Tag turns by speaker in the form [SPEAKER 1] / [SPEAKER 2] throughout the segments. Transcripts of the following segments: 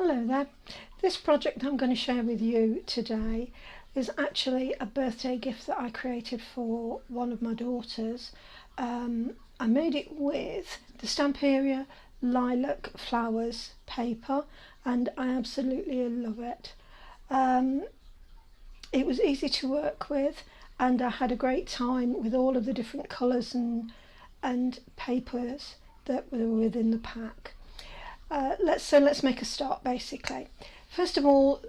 [SPEAKER 1] Hello there. This project I'm going to share with you today is actually a birthday gift that I created for one of my daughters. I made it with the Stamperia Lilac Flowers paper and I absolutely love it. It was easy to work with and I had a great time with all of the different colours and papers that were within the pack. Let's make a start basically. First of all,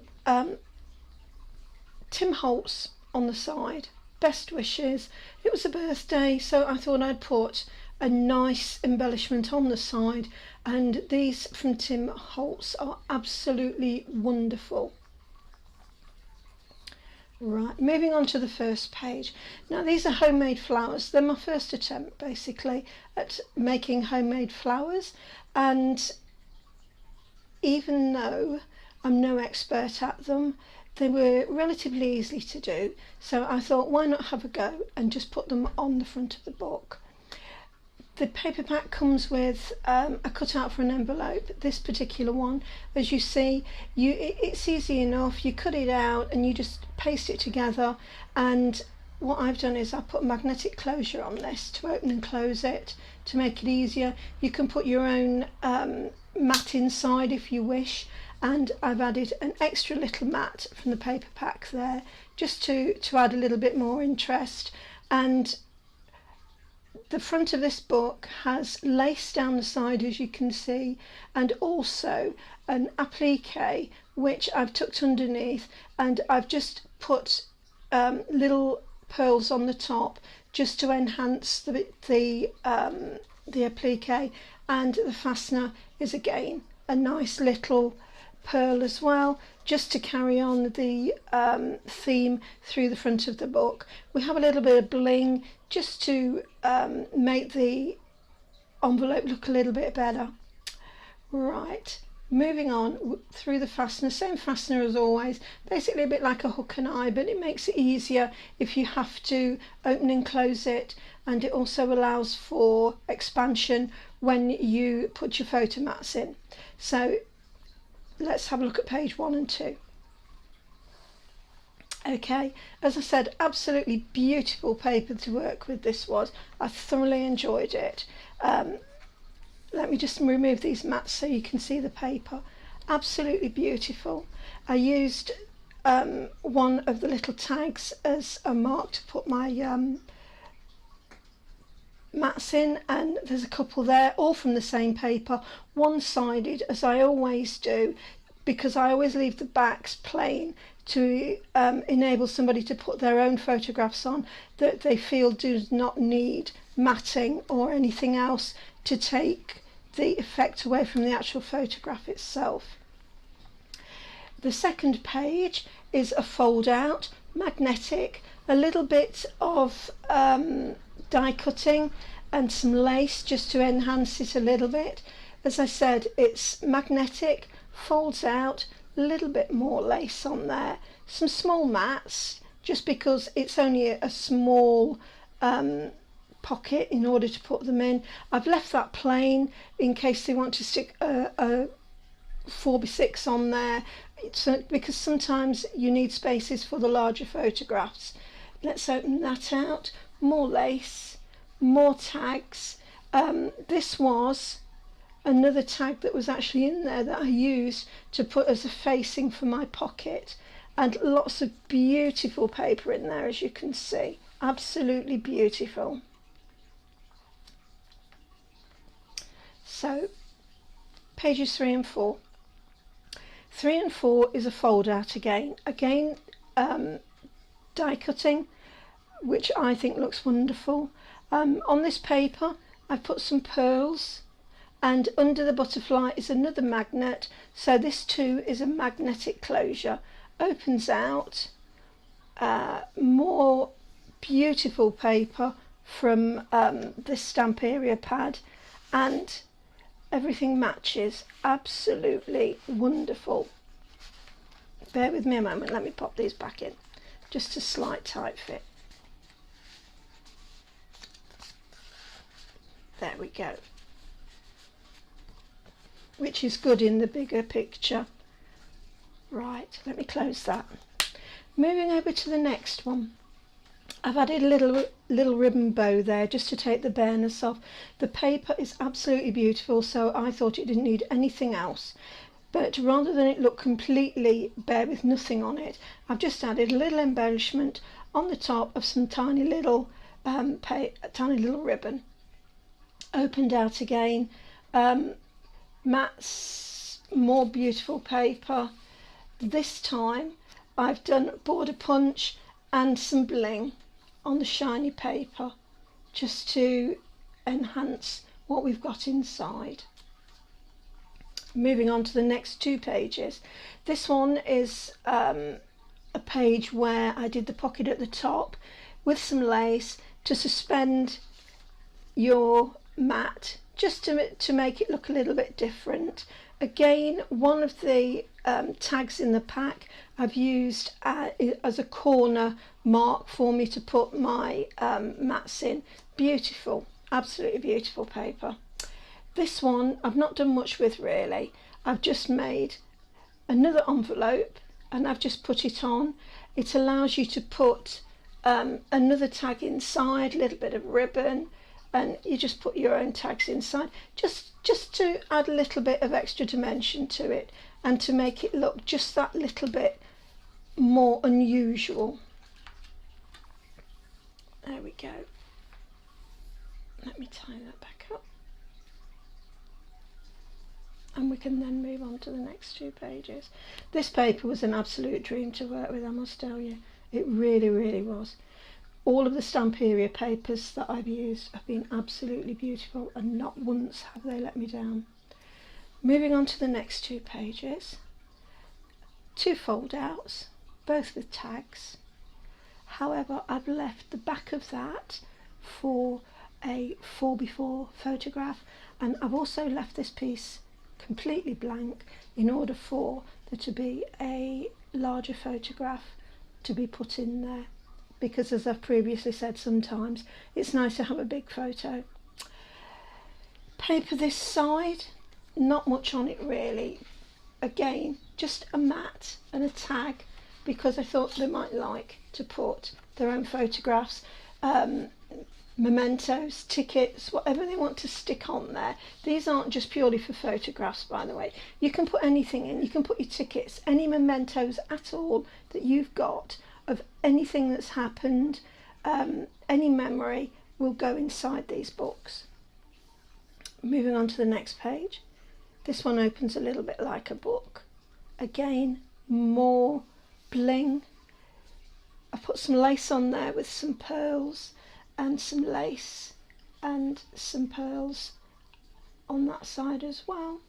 [SPEAKER 1] Tim Holtz on the side, best wishes. It was a birthday, so I thought I'd put a nice embellishment on the side, and these from Tim Holtz are absolutely wonderful. Right, moving on to the first page. Now these are homemade flowers. They're my first attempt basically at making homemade flowers, and even though I'm no expert at them, they were relatively easy to do, so I thought why not have a go and just put them on the front of the book. The paper pack comes with a cutout for an envelope. This particular one, as you see, it's easy enough. You cut it out and you just paste it together, and what I've done is I put magnetic closure on this to open and close it to make it easier. You can put your own mat inside if you wish, and I've added an extra little mat from the paper pack there just to add a little bit more interest. And the front of this book has lace down the side, as you can see, and also an applique which I've tucked underneath, and I've just put little pearls on the top just to enhance the applique, and the fastener is again a nice little pearl as well, just to carry on the theme through the front of the book. We have a little bit of bling just to make the envelope look a little bit better. Right, moving on through the fastener, same fastener as always, basically a bit like a hook and eye, but it makes it easier if you have to open and close it, and it also allows for expansion when you put your photo mats in. So let's have a look at page 1 and 2. Okay, as I said, absolutely beautiful paper to work with this was. I thoroughly enjoyed it. Let me just remove these mats so you can see the paper. Absolutely beautiful. I used one of the little tags as a mark to put my mats in, and there's a couple there, all from the same paper, one-sided as I always do, because I always leave the backs plain to enable somebody to put their own photographs on that they feel do not need matting or anything else to take the effect away from the actual photograph itself. The second page is a fold out, magnetic, a little bit of die cutting and some lace just to enhance it a little bit. As I said, it's magnetic, folds out, a little bit more lace on there, some small mats just because it's only a small pocket in order to put them in. I've left that plain in case they want to stick a 4x6 on there, because sometimes you need spaces for the larger photographs. Let's open that out. More lace, more tags. This was another tag that was actually in there that I used to put as a facing for my pocket, and lots of beautiful paper in there, as you can see. Absolutely beautiful. So pages 3 and 4. 3 and 4 is a fold out again die cutting, which I think looks wonderful. On this paper I've put some pearls, and under the butterfly is another magnet, so this too is a magnetic closure. Opens out, more beautiful paper from this Stamperia pad, and everything matches. Absolutely wonderful. Bear with me a moment, let me pop these back in. Just a slight tight fit. There we go. Which is good in the bigger picture. Right, let me close that. Moving over to the next one. I've added a little ribbon bow there just to take the bareness off. The paper is absolutely beautiful, so I thought it didn't need anything else. But rather than it look completely bare with nothing on it, I've just added a little embellishment on the top of some tiny little ribbon. Opened out again. Matt's more beautiful paper. This time I've done border punch and some bling on the shiny paper just to enhance what we've got inside. Moving on to the next 2 pages. This one is a page where I did the pocket at the top with some lace to suspend your mat, just to make it look a little bit different. Again, one of the tags in the pack I've used as a corner mark for me to put my mats in. Beautiful, absolutely beautiful paper. This one I've not done much with really. I've just made another envelope and I've just put it on. It allows you to put another tag inside, a little bit of ribbon, and you just put your own tags inside, just to add a little bit of extra dimension to it and to make it look just that little bit more unusual. There we go. Let me tie that back up. And we can then move on to the next 2 pages. This paper was an absolute dream to work with, I must tell you. It really, really was. All of the Stamperia papers that I've used have been absolutely beautiful and not once have they let me down. Moving on to the next 2 pages. 2 fold outs, both with tags. However, I've left the back of that for a 4x4 photograph, and I've also left this piece completely blank in order for there to be a larger photograph to be put in there, because as I've previously said, sometimes it's nice to have a big photo. Paper this side, not much on it really. Again, just a mat and a tag, because I thought they might like to put their own photographs, mementos, tickets, whatever they want to stick on there. These aren't just purely for photographs, by the way. You can put anything in. You can put your tickets, any mementos at all that you've got of anything that's happened, any memory will go inside these books. Moving on to the next page. This one opens a little bit like a book. Again, more bling. I put some lace on there with some pearls and some lace and some pearls on that side as well.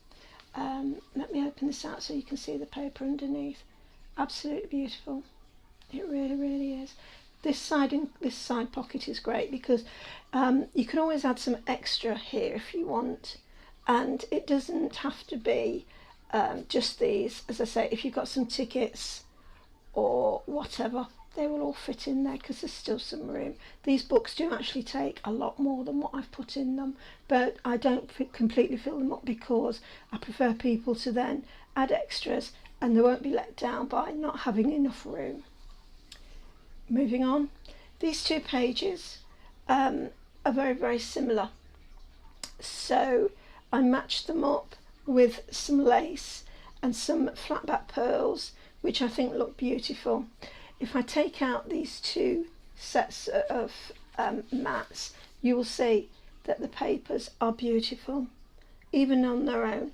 [SPEAKER 1] Let me open this out so you can see the paper underneath. Absolutely beautiful. It really, really is. This side pocket is great because you can always add some extra here if you want, and it doesn't have to be just these. As I say, if you've got some tickets or whatever, they will all fit in there because there's still some room. These books do actually take a lot more than what I've put in them, but I don't completely fill them up because I prefer people to then add extras and they won't be let down by not having enough room. Moving on, these 2 pages are very, very similar. So I matched them up with some lace and some flat back pearls, which I think look beautiful. If I take out these 2 sets of mats, you will see that the papers are beautiful, even on their own.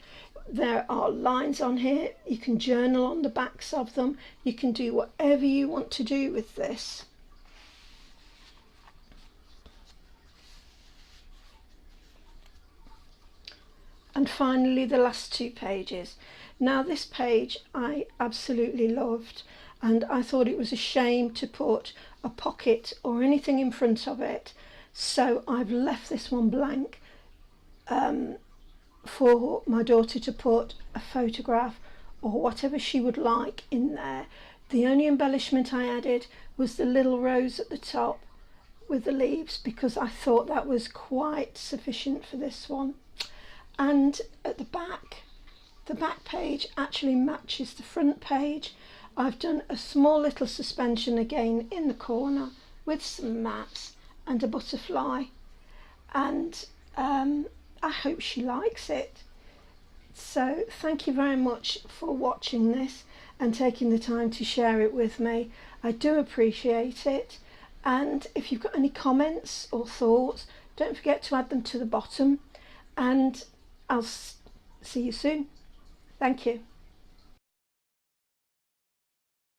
[SPEAKER 1] There are lines on here. You can journal on the backs of them. You can do whatever you want to do with this. And finally, the last 2 pages. Now this page I absolutely loved, and I thought it was a shame to put a pocket or anything in front of it, so I've left this one blank for my daughter to put a photograph or whatever she would like in there. The only embellishment I added was the little rose at the top with the leaves, because I thought that was quite sufficient for this one. And at the back the back page actually matches the front page. I've done a small little suspension again in the corner with some maps and a butterfly, and I hope she likes it. So thank you very much for watching this and taking the time to share it with me. I do appreciate it, and if you've got any comments or thoughts, don't forget to add them to the bottom, and I'll see you soon. Thank you.